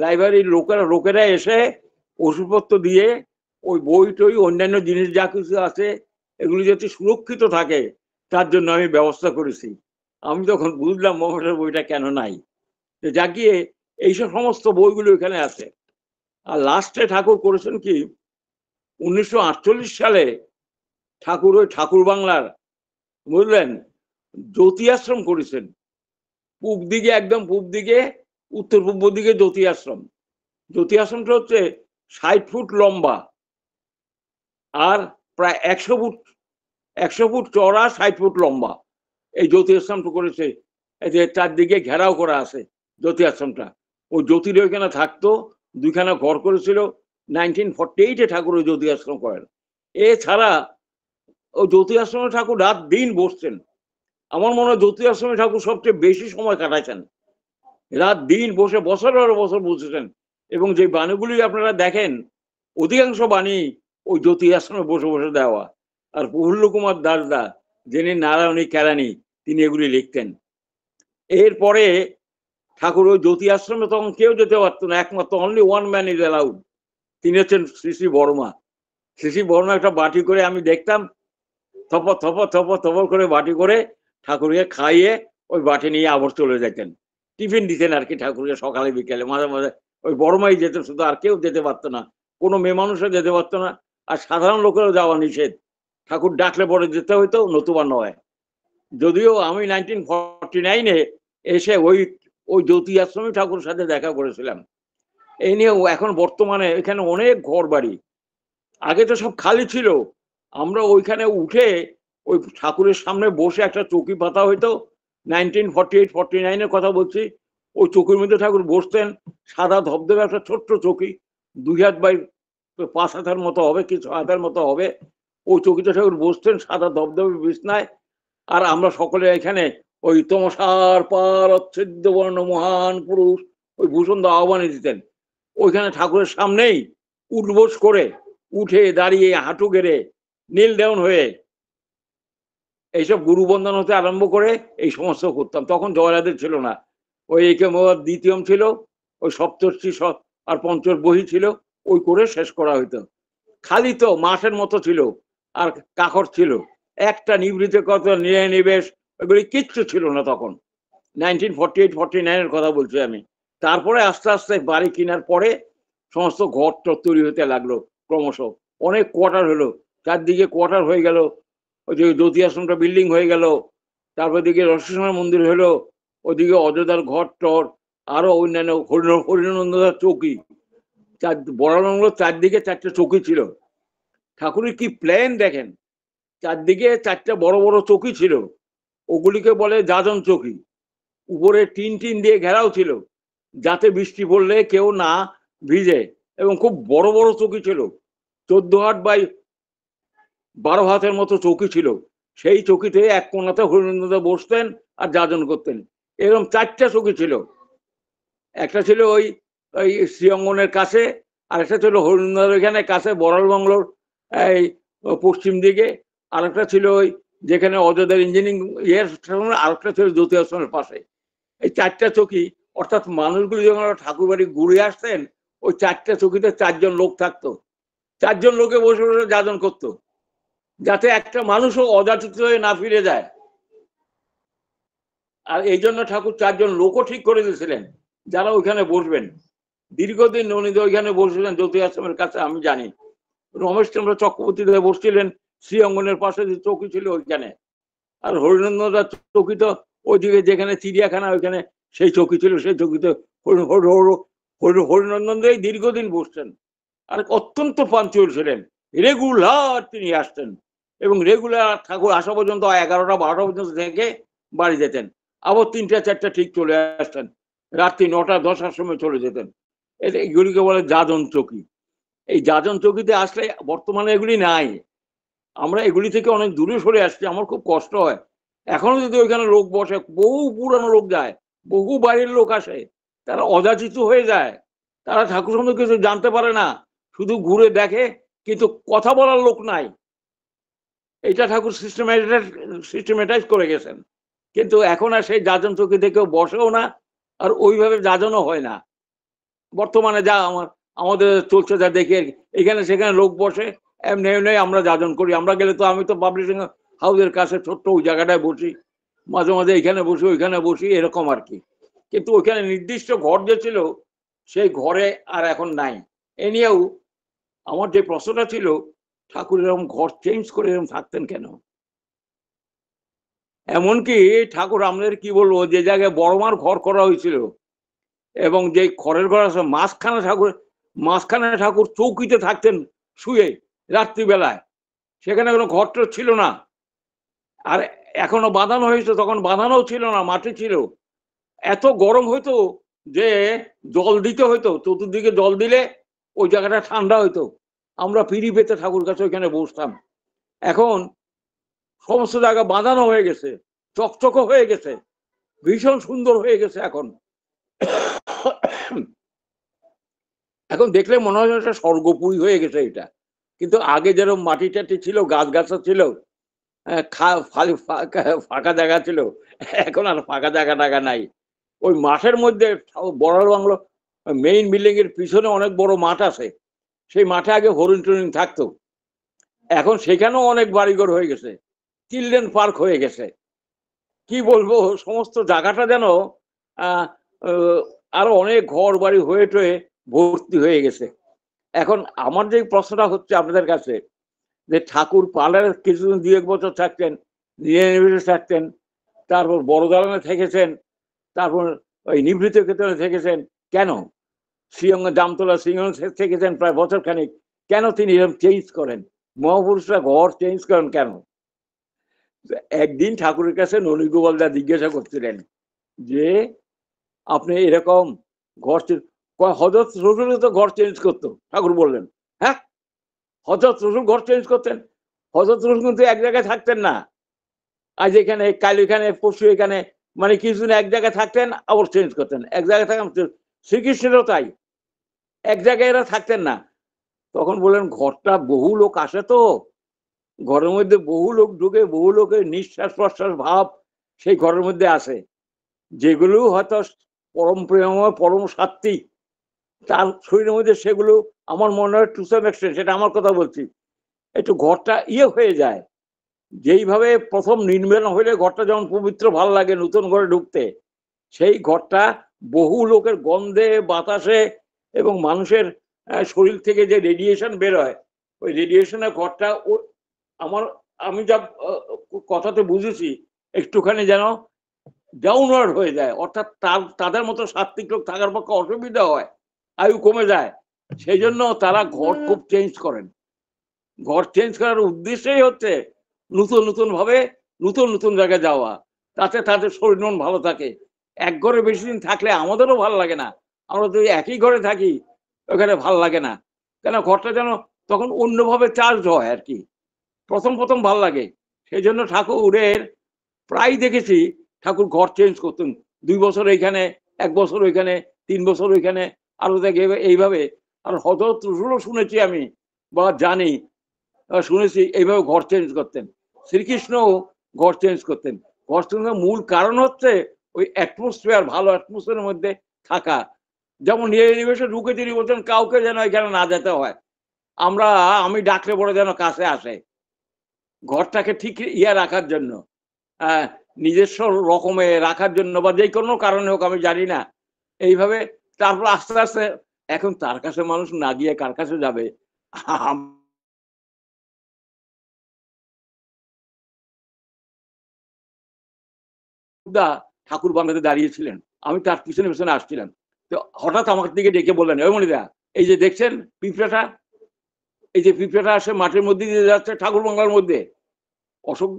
লাইব্রেরির লোকেরা এসে ওষুধপত্র দিয়ে ওই বই টই অন্যান্য জিনিস যা কিছু আছে এগুলি যাতে সুরক্ষিত থাকে তার জন্য আমি ব্যবস্থা করেছি। আমি তখন বুঝলাম মফেটের বইটা কেন নাই। যা গিয়ে এইসব সমস্ত বইগুলো এখানে আছে। আর লাস্টে ঠাকুর করেছেন কি, 1948 সালে ঠাকুর ওই ঠাকুর বাংলার, বুঝলেন, জ্যোতি আশ্রম করেছেন। পূব দিকে, একদম পূব দিকে, উত্তর পূর্ব দিকে জ্যোতি আশ্রম। জ্যোতি আশ্রমটা হচ্ছে 60 ফুট লম্বা আর প্রায় 100 ফুট চড়া, 60 ফুট লম্বা। এই জ্যোতি আশ্রমটা করেছে, এই যে চারদিকে ঘেরাও করা আছে জ্যোতি আশ্রমটা। ওই জ্যোতির ওইখানে থাকতো, 2খানা ঘর করেছিল। 1948-এ ঠাকুর ওই জ্যোতি আশ্রম করেন। এছাড়া ওই জ্যোতি আশ্রমে ঠাকুর রাত দিন বসছেন। আমার মনে হয় জ্যোতি আশ্রমে ঠাকুর সবচেয়ে বেশি সময় কাটাইছেন। রাত দিন বসে বছরের বছর বসেছেন। এবং যে বাণীগুলি আপনারা দেখেন, অধিকাংশ বাণী ওই জ্যোতি আশ্রমে বসে বসে দেওয়া। আর প্রফুল্ল কুমার দাসদা, যিনি নারায়ণী কেরানি, তিনি এগুলি লিখতেন। এরপরে ঠাকুর ওই জ্যোতি আশ্রমে তখন কেউ যেতে পারতো না, একমাত্র only one man is allowed, তিনি হচ্ছেন শ্রী শ্রী বর্মা। শ্রী শ্রী বর্মা একটা বাটি করে আমি দেখতাম, থপর থপর থপর থপর করে বাটি করে ঠাকুরকে খাইয়ে ওই বাটি নিয়ে আবার চলে যেতেন। টিফিন দিতেন আর কি ঠাকুরকে সকালে বিকেলে, মাঝে মাঝে ওই বড়মাই যেত শুধু, আর কেউ যেতে পারতো না, কোনো মেয়ে মানুষও যেতে পারতো না। আর সাধারণ লোকেরও যাওয়া নিষেধ, ঠাকুর ডাকলে পরে যেতে হইতো, নতুবা নয়। যদিও আমি 1949-এ এসে ওই ওই জ্যোতি আশ্রমে ঠাকুরের সাথে দেখা করেছিলাম। এই নিয়ে এখন বর্তমানে এখানে অনেক ঘর বাড়ি, আগে তো সব খালি ছিল। আমরা ওইখানে উঠে ওই ঠাকুরের সামনে বসে একটা চৌকি পাতা হইতো, 1948-49-এর কথা বলছি। ওই চৌকির মধ্যে ঠাকুর বসতেন, সাদা ধবধবে একটা ছোট্ট চৌকি, 2 হাত বাই 5 হাতের মতো হবে, কি 6 হাতের মতো হবে। ওই চৌকিতে ঠাকুর বসতেন সাদা ধবধবে বিছনায়। আর আমরা সকলে এখানে ওই তমসার পার অচ্ছেদ্য বর্ণ মহান পুরুষ, ওই ভূষণ আহ্বানে দিতেন। ওইখানে ঠাকুরের সামনেই উঠবোস করে, উঠে দাঁড়িয়ে হাঁটু গেড়ে নীল ডাউন হয়ে এইসব গুরু বন্দন হতে আরম্ভ করে এই সমস্ত করতাম। তখন জয়রাদের ছিল না, ওই একম দ্বিতীয়ম ছিল, ওই সপ্তর্ষি আর পঞ্চর বহি ছিল, ওই করে শেষ করা হইতো। খালি তো মাঠের মতো ছিল, আর কাকর ছিল, একটা নিবৃত্ত কত নিবেশ এগুলি কিচ্ছু ছিল না তখন। 1948-49-এর কথা বলছি আমি। তারপরে আস্তে আস্তে বাড়ি কেনার পরে সমস্ত ঘর টর তৈরি হতে লাগলো ক্রমশ, অনেক কোয়ার্টার হলো, চারদিকে কোয়ার্টার হয়ে গেল, ওই যে জ্যোতি আশ্রমটা বিল্ডিং হয়ে গেল, তারপর দিকে রসেশ্বর মন্দির হলো, ওদিকে অযোধ্যার ঘর টর, আরো অন্যান্য হরিনন্দদার চৌকি, বড়ালবাংলোর চারদিকে 4টে চৌকি ছিল। ঠাকুরের কি প্ল্যান দেখেন, চারদিকে 4টে বড় বড় চৌকি ছিল, ওগুলিকে বলে যাজন চৌকি। উপরে টিন টিন দিয়ে ঘেরাও ছিল, যাতে বৃষ্টি পড়লে কেউ না ভিজে, এবং খুব বড় বড় চৌকি ছিল, 14 হাত বাই 12 হাতের মতো চৌকি ছিল। সেই চৌকিতে এক কোণাতে হরিনন্দদা বসতেন আর যাজন করতেন। এরকম 4টে চৌকি ছিল। একটা ছিল ওই ওই শ্রীঅঙ্গনের কাছে, আর একটা ছিল হরিনন্দদার এখানে কাছে বড়াল বাংলোর এই পশ্চিম দিকে, আর একটা ছিল ওই যেখানে অযোধ্যার ইঞ্জিনিয়ারিং আর একটা ছিল জ্যোতি আশ্রমের পাশে। এই 4টে চৌকি, অর্থাৎ মানুষগুলি যখন ঠাকুর বাড়ি ঘুরে আসতেন, ওই 4টে চৌকিতে 4 জন লোক থাকতো। 4 জন লোকে বসে বসে যাজন করতো, যাতে একটা মানুষও অযাচিত হয়ে না ফিরে যায়। আর এই জন্য ঠাকুর 4 জন লোকও ঠিক করে দিয়েছিলেন যারা ওইখানে বসবেন। দীর্ঘদিন ননীদা ওইখানে বসছিলেন জ্যোতি আশ্রমের কাছে, আমি জানি। রমেশচন্দ্র চক্রবর্তী বসছিলেন শ্রীঅঙ্গনের পাশে যে চৌকি ছিল ওইখানে। আর হরিনন্দদার চৌকি তো ওইদিকে যেখানে চিড়িয়াখানা, ওইখানে সেই চৌকি ছিল, সেই চৌকিতে হরিনন্দন দীর্ঘদিন বসছেন। আর অত্যন্ত পাঞ্চুয়াল ছিলেন, রেগুলার তিনি আসতেন, এবং রেগুলার ঠাকুর আসা পর্যন্ত 11টা 12টা পর্যন্ত থেকে বাড়ি যেতেন। আবার 3টা 4টা ঠিক চলে আসতেন, রাত্রি 9টা 10টার সময় চলে যেতেন। এগুলিকে বলে যাজন চৌকি। এই যাজন চৌকিতে আসলে, বর্তমানে এগুলি নাই, আমরা এগুলি থেকে অনেক দূরে সরে আসছি, আমার খুব কষ্ট হয়। এখনো যদি ওইখানে লোক বসে, বহু পুরানো লোক যায়, বহু বাইরের লোক আসে, তারা অযাচিত হয়ে যায়, তারা ঠাকুর সম্বন্ধে কিছু জানতে পারে না, শুধু ঘুরে দেখে, কিন্তু কথা বলার লোক নাই। এটা ঠাকুর সিস্টেমেটাইজ করে গেছেন। কিন্তু এখন আর সেই যাজন চৌকিতে কেউ বসেও না, আর ওইভাবে যাজনও হয় না। বর্তমানে যা আমাদের চলছে, যা দেখে, এখানে সেখানে লোক বসে, এমনি এমনি আমরা যাজন করি। আমরা গেলে তো, আমি তো পাবলিশিং হাউসের কাছে ছোট্ট ওই জায়গাটায় বসি, মাঝে মাঝে এখানে বসি, ওইখানে বসি, এরকম আর কি। কিন্তু ওইখানে নির্দিষ্ট ঘর যে ছিল, সেই ঘরে আর এখন নাই। এ নিয়েও আমার যে প্রশ্নটা ছিল, ঠাকুর এরকম ঘর চেঞ্জ করে এরকম থাকতেন কেন? এমনকি ঠাকুর আমাদের কি বলবো, যে জায়গায় বড়মার ঘর করা হয়েছিল, এবং যে খড়ের ঘর আছে, মাঝখানে ঠাকুর চৌকিতে থাকতেন শুয়ে রাত্রিবেলায়, সেখানে কোনো ঘরটা ছিল না। আর এখনো বাঁধানো হয়েছে, তখন বাঁধানো ছিল না, মাটি ছিল। এত গরম হইতো যে জল দিতে হইতো, চতুর্দিকে জল দিলে ওই জায়গাটা ঠান্ডা হইতো। আমরা পিড়ি পেতে ঠাকুর কাছে ওইখানে বসতাম। এখন সমস্ত জায়গা বাঁধানো হয়ে গেছে, চকচক হয়ে গেছে, ভীষণ সুন্দর হয়ে গেছে। এখন দেখলে মনে হয় একটা স্বর্গপুরী হয়ে গেছে এটা। কিন্তু আগে যেরকম মাটি টাটি ছিল, গাছ গাছা ছিল, ফাঁকা জায়গা ছিল, এখন আর ফাঁকা জায়গা টাকা নাই। ওই মাঠের মধ্যে বড়াল বাংলো মেইন বিল্ডিং এর পিছনে অনেক বড় মাঠ আছে, সেই মাঠে আগে হরিণ টরিণ থাকতো। এখন সেখানেও অনেক বাড়িঘর হয়ে গেছে, চিলড্রেন পার্ক হয়ে গেছে। কি বলবো, সমস্ত জায়গাটা যেন আরো অনেক ঘর বাড়ি হয়ে টয়ে ভর্তি হয়ে গেছে। এখন আমার যে প্রশ্নটা হচ্ছে আপনাদের কাছে, যে ঠাকুর পার্লারে কিছুদিন 2-1 বছর থাকতেন, থাকতেন, তারপর বড় দালানে থেকেছেন, তারপর ওই নিভৃত ক্ষেত্রে থেকেছেন, কেন শ্রীঅঙ্গ জামতলা শ্রীঅঙ্গ থেকেছেন প্রায় বছরখানিক, কেন তিনি এরকম চেঞ্জ করেন? মহাপুরুষরা ঘর চেঞ্জ করেন কেন? একদিন ঠাকুরের কাছে ননী গোপালদা জিজ্ঞাসা করছিলেন যে আপনি এরকম ঘর, হযরত রসুল তো ঘর চেঞ্জ করতো। ঠাকুর বললেন, হ্যাঁ, হযরত রসুল ঘর চেঞ্জ করতেন? হযরত রসুল কিন্তু এক জায়গায় থাকতেন না, আজ এখানে, কাল এখানে, পরশু এখানে, মানে কিছুদিন এক জায়গায় থাকতেন, আবার চেঞ্জ করতেন, এক জায়গায় থাকতেন। শ্রীকৃষ্ণেরও তাই, এক জায়গায় এরা থাকতেন না। তখন বললেন, ঘরটা বহু লোক আসে, তো ঘরের মধ্যে বহু লোক ঢুকে, বহু লোকের নিঃশ্বাস প্রশ্বাস ভাব সেই ঘরের মধ্যে আসে, যেগুলো হয়তো পরম প্রেমময়, পরম সাত্বিক, তার শরীরের মধ্যে সেগুলো আমার মনে হয় টু সাম এক্সটেন্ট, সেটা আমার কথা বলছি, একটু ঘরটা হয়ে যায়। যেইভাবে প্রথম নির্মাণ হইলে ঘরটা যেমন পবিত্র ভালো লাগে নতুন ঘরে ঢুকতে, সেই ঘরটা বহু লোকের গন্ধে, বাতাসে এবং মানুষের শরীর থেকে যে রেডিয়েশন বের হয়, ওই রেডিয়েশনের ঘরটা আমি যা কথাতে বুঝেছি, একটুখানি যেন ডাউনওয়ার্ড হয়ে যায়, অর্থাৎ তাদের মতো সাত্বিক লোক থাকার পক্ষে অসুবিধা হয়, আয়ু কমে যায়। সেই জন্য তারা ঘর খুব চেঞ্জ করেন। ঘর চেঞ্জ করার উদ্দেশ্যই হচ্ছে নতুন নতুন ভাবে নতুন নতুন জায়গায় যাওয়া, তাতে তাদের শরীর মন ভালো থাকে। এক ঘরে বেশি দিন থাকলে আমাদেরও ভালো লাগে না। আমরা যদি একই ঘরে থাকি ওখানে ভাল লাগে না, কেন ঘরটা যেন তখন অন্যভাবে চার্জ হয় আর কি। প্রথম প্রথম ভাল লাগে। সেই জন্য ঠাকুরের প্রায় দেখেছি ঠাকুর ঘর চেঞ্জ করতেন। ২ বছর এইখানে, ১ বছর ওইখানে, ৩ বছর ওইখানে, আরো দেখে এইভাবে। আর হযরত রসুলও শুনেছি আমি বা জানি, শুনেছি এইভাবে ঘর চেঞ্জ করতেন। শ্রীকৃষ্ণও ঘর চেঞ্জ করতেন। ঘর চেঞ্জের মূল কারণ হচ্ছে ওই অ্যাটমসফিয়ার, ভালো অ্যাটমসফিয়ারের মধ্যে থাকা। যেমন নিরিবিষে ঢুকে তিনি বলতেন কাউকে যেন এখানে না যেতে হয়। আমি ডাকলে পরে যেন কাছে আসে। ঘরটাকে ঠিক রাখার জন্য, আহ, নিজস্ব রকমে রাখার জন্য বা যে কোনো কারণে হোক আমি জানি না, এইভাবে। তারপর আস্তে আস্তে এখন তার কাছে মানুষ না গিয়ে কার কাছে যাবে? ঠাকুর বাংলাতে দাঁড়িয়েছিলেন, আমি তার পিছনে পিছনে আসছিলাম। তো হঠাৎ আমার দিকে ডেকে বললেন, ওই মনিদা, এই যে দেখছেন পিঁপড়াটা, এই যে পিঁপড়াটা আসে মাঠের মধ্যে দিয়ে যাচ্ছে ঠাকুর বাংলার মধ্যে। অশোক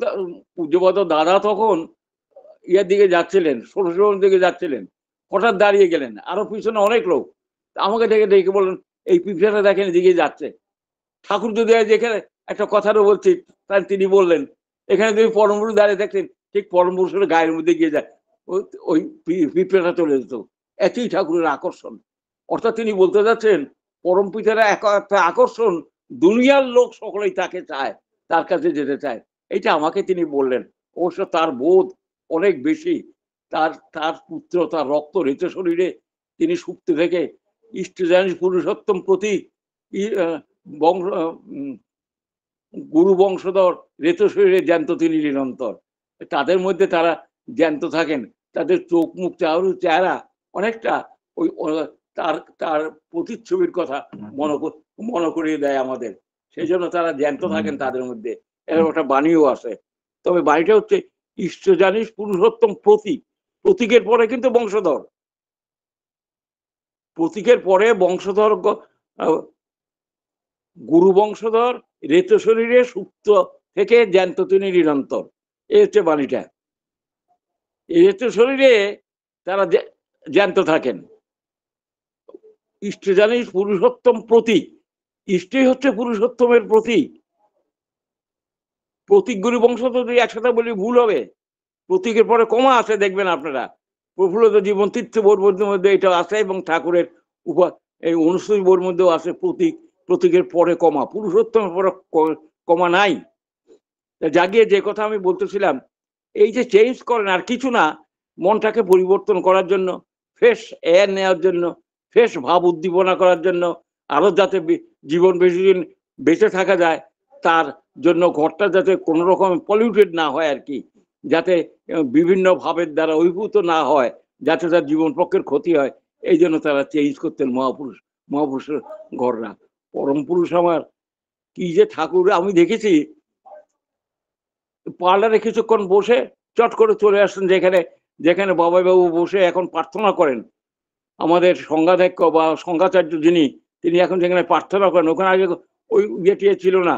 পূজ্যপদ দাদা তখন ইয়ার দিকে যাচ্ছিলেন, ষোড়শ দিকে যাচ্ছিলেন, হঠাৎ দাঁড়িয়ে গেলেন, আরো পিছনে অনেক লোক। আমাকে ডেকে ডেকে বললেন, এই পিঁপড়াটা দেখেন দিকে যাচ্ছে। ঠাকুর যদি যেখানে একটা কথারও বলছি, তাই তিনি বললেন, এখানে তুমি পরম পুরুষ দাঁড়িয়ে দেখছেন, ঠিক পরম পুরুষের গায়ের মধ্যে গিয়ে যায় ওই পিঁপড়াটা চলে যেত। একই ঠাকুরের আকর্ষণ। অর্থাৎ তিনি বলতে যাচ্ছেন পরম পিতারা একটা আকর্ষণ, দুনিয়ার লোক সকলেই তাকে চায়, তার কাছে যেতে চায়। এটা আমাকে তিনি বললেন। অবশ্য তার বোধ অনেক বেশি। তার তার পুত্র, তার রক্ত ঋত শরীরে তিনি সুপ্ত থেকে ইষ্টজানি পুরুষোত্তম প্রতীক বংশ, গুরু বংশধর ঋত শরীরে জ্যান্ত তিনি নিরন্তর। তাদের মধ্যে তারা জ্যান্ত থাকেন। তাদের চোখ মুখ চেহারা অনেকটা ওই তার তার প্রতিচ্ছবির কথা মনে করিয়ে দেয় আমাদের। সেই জন্য তারা জ্যান্ত থাকেন তাদের মধ্যে। এরকম একটা বাণীও আছে। তবে বাণীটা হচ্ছে ইষ্ট জানিস পুরুষোত্তম প্রতীক। প্রতীকের পরে কিন্তু বংশধর। প্রতীকের পরে বংশধর, গুরু বংশধর ঋত শরীরে সুপ্ত থেকে জ্যান্ত তিনি নিরন্তর। এই হচ্ছে বাণীটা। ঋত শরীরে তারা জ্যান্ত থাকেন। ইষ্ট জানিস পুরুষোত্তম প্রতীক। ইষ্টই হচ্ছে পুরুষোত্তমের প্রতীক। প্রতীক গুরু বংশধর যদি একসাথে বলি ভুল হবে। প্রতীকের পরে কমা আছে, দেখবেন আপনারা প্রফুল্ল জীবন তীর্থ বোর মধ্যে এটা আছে, এবং ঠাকুরের এই অনুষ্ঠিত বোর মধ্যেও আছে প্রতীক। প্রতীকের পরে কমা, পুরুষোত্তমের পরে কমা নাই। জাগিয়ে যে কথা আমি বলতেছিলাম, এই যে চেঞ্জ করেন আর কিছু না, মনটাকে পরিবর্তন করার জন্য, ফ্রেশ এয়ার নেওয়ার জন্য, ফ্রেশ ভাব উদ্দীপনা করার জন্য, আরো যাতে জীবন বেশি দিন বেঁচে থাকা যায়, তার জন্য ঘরটা যাতে কোনো রকম পলিউটেড না হয় আর কি, যাতে বিভিন্ন ভাবের দ্বারা অভিভূত না হয়, যাতে তার জীবন পক্ষের ক্ষতি হয়, এই জন্য তারা চেঞ্জ করতেন মহাপুরুষের ঘররা। পরম পুরুষ আমার কি যে ঠাকুর আমি দেখেছি, পার্লারে কিছুক্ষণ বসে চট করে চলে আসছেন, যেখানে যেখানে বাবু বসে এখন প্রার্থনা করেন। আমাদের সংঘাধ্যক্ষ বা সংঘাচার্য যিনি, তিনি এখন যেখানে প্রার্থনা করেন, ওখানে আগে ওই ইয়েটিয়ে ছিল না,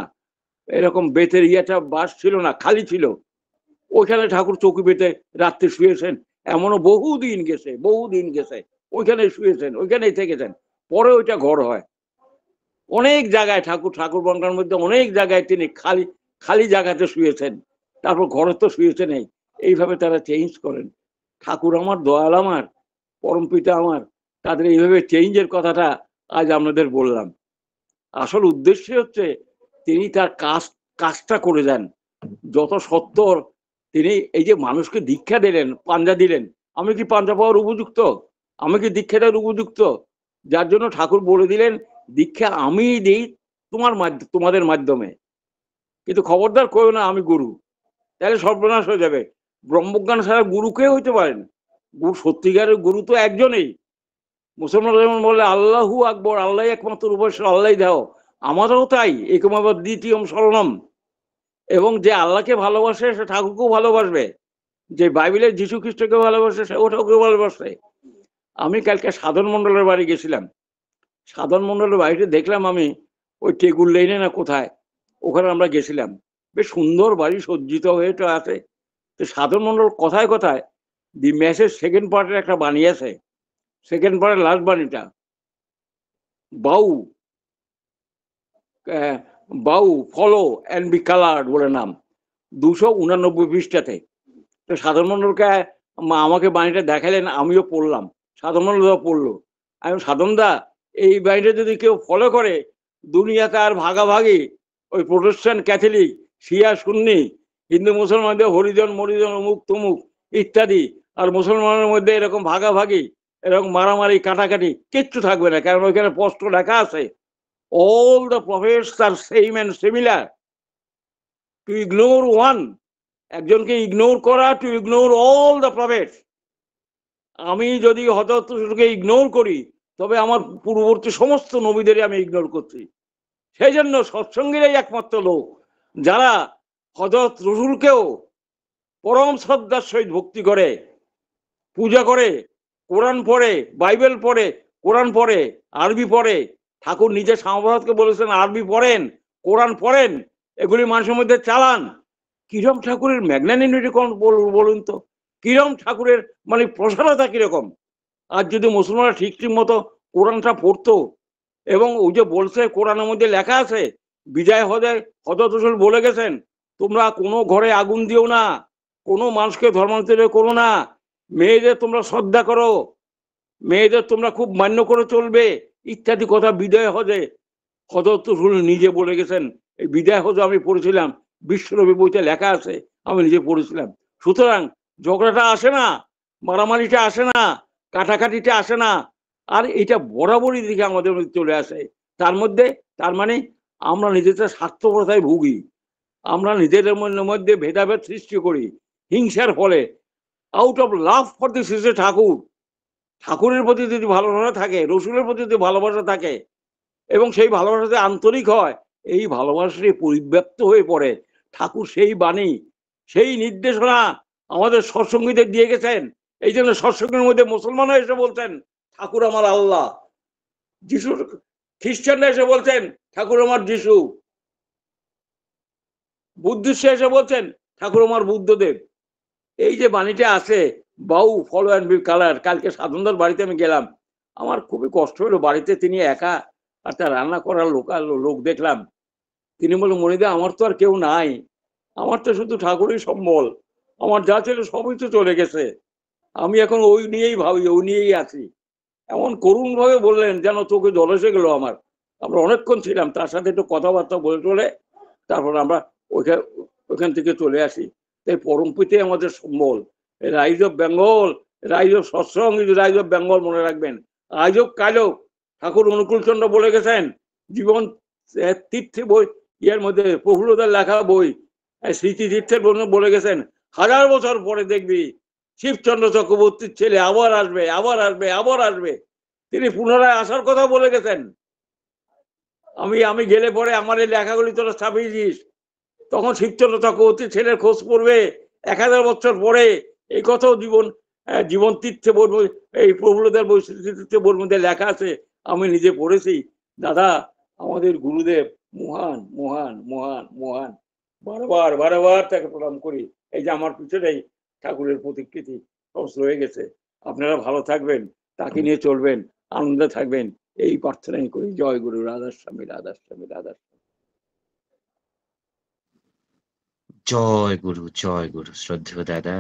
এরকম বেতের ইয়েটা বাস ছিল না, খালি ছিল। ওইখানে ঠাকুর চৌকি বেতে রাত্রে শুয়েছেন। এমনও বহুদিন গেছে ওইখানে শুয়েছেন, ওইখানেই থেকেছেন। পরে ওইটা ঘর হয়। অনেক জায়গায় ঠাকুর বাংলার মধ্যে অনেক জায়গায় তিনি খালি খালি জায়গাতে শুয়েছেন, তারপর ঘরে তো শুয়েছেন। এইভাবে তারা চেঞ্জ করেন। ঠাকুর আমার, দয়াল আমার, পরম পিতা আমার, তাদের এইভাবে চেঞ্জের কথাটা আজ আপনাদের বললাম। আসল উদ্দেশ্য হচ্ছে তিনি তার কাজটা করে যান যত সত্তর। তিনি এই যে মানুষকে দীক্ষা দিলেন, পাঞ্জা দিলেন, আমি কি পাঞ্জা পাওয়ার উপযুক্ত? আমি কি দীক্ষা দেওয়ার উপযুক্ত? যার জন্য ঠাকুর বলে দিলেন দীক্ষা আমি দিই তোমাদের মাধ্যমে, কিন্তু খবরদার করো না আমি গুরু, তাহলে সর্বনাশ হয়ে যাবে। ব্রহ্মজ্ঞান ছাড়া গুরু কে হইতে পারেন? গুরু, সত্যিকারের গুরু তো একজনেই। মুসলমান যেমন বলে আল্লাহু আকবর, আল্লাহ একমাত্র উপাস্য, আল্লাহ দাও, আমারও তাই, একমাত্র দ্বিতীয় শরণম। এবং যে আল্লাহকে ভালোবাসে সে ঠাকুরকেও ভালোবাসবে। যে বাইবেলের যীশু খ্রিস্টকে ভালোবাসে সে ওটাকে ভালোবাসে। আমি কালকে সাধন মন্ডলের বাড়ি গেছিলাম। সাধন মন্ডলের বাড়িতে দেখলাম আমি ওই টেগুল লেনে না কোথায়, ওখানে আমরা গেছিলাম। বেশ সুন্দর বাড়ি, সজ্জিত হয়ে তো আছে। তো সাধন মন্ডল কথায় কথায় দি ম্যাসের সেকেন্ড পার্টের একটা বাণী আছে, সেকেন্ড পার্টের লাস্ট বাণীটা বাউ বাউ ফলো অ্যান্ড বি কালার্ড বলে নাম, 289 পৃষ্ঠাতে। তো সাধন মন্ডলকে আমাকে বাণীটা দেখালেন, আমিও পড়লাম, সাধন মন্ডল পড়লো। আমি সাধন দা, এই বাণীটা যদি কেউ ফলো করে দুনিয়াতে আর ভাগাভাগি ওই প্রোটেস্ট্যান্ট ক্যাথলিক শিয়া সুন্নি হিন্দু মুসলমানদের হরিজন মরিজন অমুক তমুক ইত্যাদি, আর মুসলমানের মধ্যে এরকম ভাগাভাগি এরকম মারামারি কাটাকাটি কিচ্ছু থাকবে না, কারণ ওইখানে স্পষ্ট লেখা আছে all the prophets are same and similar. To ignore one, একজনকে ইগনোর করা, two ignore all the prophets. আমি যদি হযরত রসূলকে ইগনোর করি তবে আমার পূর্ববর্তী সমস্ত নবীদের আমি ইগনোর করছি। সেই জন্য সৎসঙ্গীরাই একমাত্র লোক যারা হযরত রসূলকেও পরম শ্রদ্ধার সহিত ভক্তি করে, পূজা করে, কোরআন পড়ে, বাইবেল পড়ে, কোরআন পড়ে, আরবি পড়ে। ঠাকুর নিজে শামভারতকে বলেছেন আরবি পড়েন, কোরআন পড়েন, এগুলি মানুষের মধ্যে চালান। কিরম ঠাকুরের ম্যাগনানিমিটি কোন বলুন তো, কিরম ঠাকুরের মানে প্রসারতা কিরকম। আর যদি মুসলমানরা ঠিক ঠিক মতো কোরআনটা পড়তো, এবং ওই যে বলছে কোরআনের মধ্যে লেখা আছে বিজয় হজে হযরত রাসূল বলে গেছেন তোমরা কোনো ঘরে আগুন দিও না, কোনো মানুষকে ধর্মান্তরিত করো না, মেয়েদের তোমরা শ্রদ্ধা করো, মেয়েদের তোমরা খুব মান্য করে চলবে ইত্যাদি কথা বিদায় হজে হযরত রাসূল নিজে বলে গেছেন। এই বিদায় হজে আমি পড়েছিলাম, বিশ্বনবী বইতে লেখা আছে, আমি নিজে পড়েছিলাম। সুতরাং ঝগড়াটা আসে না, মারামারিটা আসে না, কাটাকাটিটা আসে না, আর এটা বরাবরই দিকে আমাদের মধ্যে চলে আসে। তার মানে আমরা নিজেদের স্বার্থপরতায় ভুগি, আমরা নিজেদের মধ্যে ভেদাভেদ সৃষ্টি করি হিংসার ফলে। Out of love for this is Thakur, ঠাকুরের প্রতি যদি ভালোবাসা থাকে, রসুলের প্রতি যদি ভালোবাসা থাকে এবং সেই ভালোবাসাতে আন্তরিক হয়, এই ভালোবাসাটি পরিব্যাপ্ত হয়ে পড়ে। ঠাকুর সেই বাণী, সেই নির্দেশনা আমাদের সৎসঙ্গীদের দিয়ে গেছেন। এই জন্য সৎসঙ্গের মধ্যে মুসলমানরা এসে বলছেন ঠাকুর আমার আল্লাহ, যিশু খ্রিস্টানরা এসে বলছেন ঠাকুর আমার যিশু, বুদ্ধিস্ট এসে বলছেন ঠাকুর আমার বুদ্ধদেব। এই যে বাণীটা আছে বাউ ফলো অ্যান্ড বি কালার, কালকে সাধনদার বাড়িতে আমি গেলাম, আমার খুবই কষ্ট হলো। বাড়িতে তিনি একা, আর তার রান্না করার লোক দেখলাম। তিনি বললেন মনিদা আমার তো আর কেউ নাই, আমার তো শুধু ঠাকুরই সম্বল, আমার যা ছিল সবই তো চলে গেছে, আমি এখন ওই নিয়েই ভাবি, ওই নিয়েই আছি। এমন করুণ ভাবে বললেন যেন চোখে জল এসে গেল আমার। আমরা অনেকক্ষণ ছিলাম তার সাথে একটু কথাবার্তা বলে টলে, তারপর আমরা ওইখান থেকে চলে আসি। তাই পরম পিতাই আমাদের সম্বল। Rise of Bengal, rise of Satsang is rise of Bengal, মনে রাখবেন। আজ হোক কাল হোক, ঠাকুর অনুকূলচন্দ্র বলে গেছেন জীবন তীর্থে বই, ইয়ের মধ্যে প্রফুল্লতার লেখা বই স্মৃতি তীর্থের বলে গেছেন 1000 বছর পরে দেখবি শিবচন্দ্র চক্রবর্তীর ছেলে আবার আসবে, আবার আসবে, আবার আসবে। তিনি পুনরায় আসার কথা বলে গেছেন। আমি গেলে পরে আমার এই লেখাগুলি তোরা ছাপিয়ে দিস, তখন শিবচন্দ্র চক্রবর্তীর ছেলের খোঁজ পড়বে 1000 বছর পরে। এই কথাও জীবন তীর্থে বলবো, এই প্রফুল্লতার বই তীর্থে বইয়ের মধ্যে লেখা আছে, আমি নিজে পড়েছি। দাদা আমাদের গুরুদেব মহান মহান মহান মহান, বারবার বারবার তাকে প্রণাম করি। এই যে আমার পিছনেই ঠাকুরের প্রতিকৃতি সমস্ত রয়ে গেছে। আপনারা ভালো থাকবেন, তাকে নিয়ে চলবেন, আনন্দে থাকবেন, এই প্রার্থনাই করি। জয় গুরু, রাধাস্বামী রাধাস্বামী রাধাস্বামী। জয় গুরু শ্রদ্ধেয় দাদা।